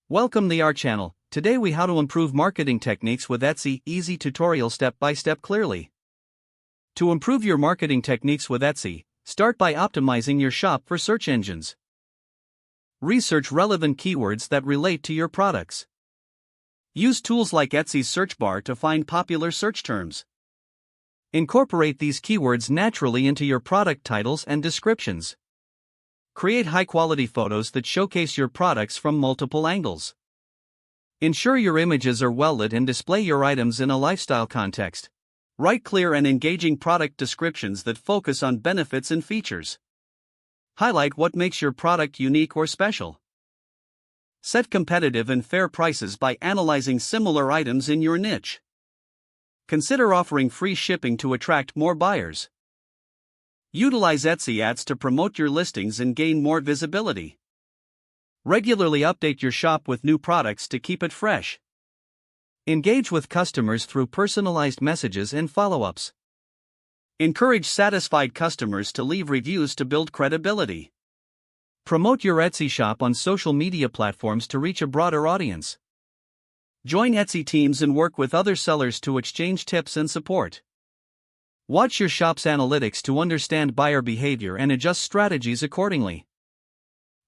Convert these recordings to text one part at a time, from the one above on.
Welcome to our channel. Today we how to improve marketing techniques with Etsy, easy tutorial step by step clearly. To improve your marketing techniques with Etsy, start by optimizing your shop for search engines. Research relevant keywords that relate to your products. Use tools like Etsy's search bar to find popular search terms. Incorporate these keywords naturally into your product titles and descriptions. Create high-quality photos that showcase your products from multiple angles. Ensure your images are well-lit and display your items in a lifestyle context. Write clear and engaging product descriptions that focus on benefits and features. Highlight what makes your product unique or special. Set competitive and fair prices by analyzing similar items in your niche. Consider offering free shipping to attract more buyers. Utilize Etsy ads to promote your listings and gain more visibility. Regularly update your shop with new products to keep it fresh. Engage with customers through personalized messages and follow-ups. Encourage satisfied customers to leave reviews to build credibility. Promote your Etsy shop on social media platforms to reach a broader audience. Join Etsy teams and work with other sellers to exchange tips and support. Watch your shop's analytics to understand buyer behavior and adjust strategies accordingly.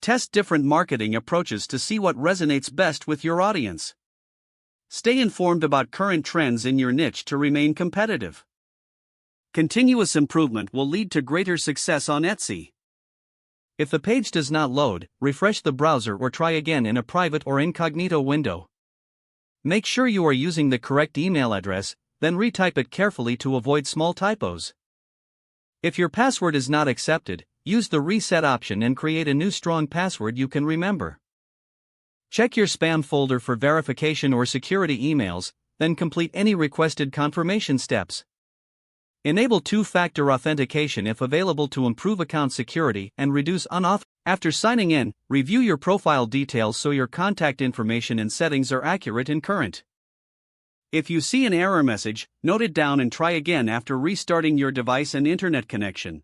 Test different marketing approaches to see what resonates best with your audience. Stay informed about current trends in your niche to remain competitive. Continuous improvement will lead to greater success on Etsy. If the page does not load, refresh the browser or try again in a private or incognito window. Make sure you are using the correct email address, then retype it carefully to avoid small typos. If your password is not accepted, use the reset option and create a new strong password you can remember. Check your spam folder for verification or security emails, then complete any requested confirmation steps. Enable two-factor authentication if available to improve account security and reduce unauthorized. After signing in, review your profile details so your contact information and settings are accurate and current. If you see an error message, note it down and try again after restarting your device and internet connection.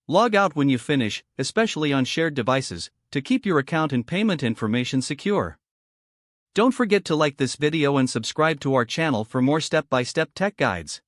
Log out when you finish, especially on shared devices, to keep your account and payment information secure. Don't forget to like this video and subscribe to our channel for more step-by-step tech guides.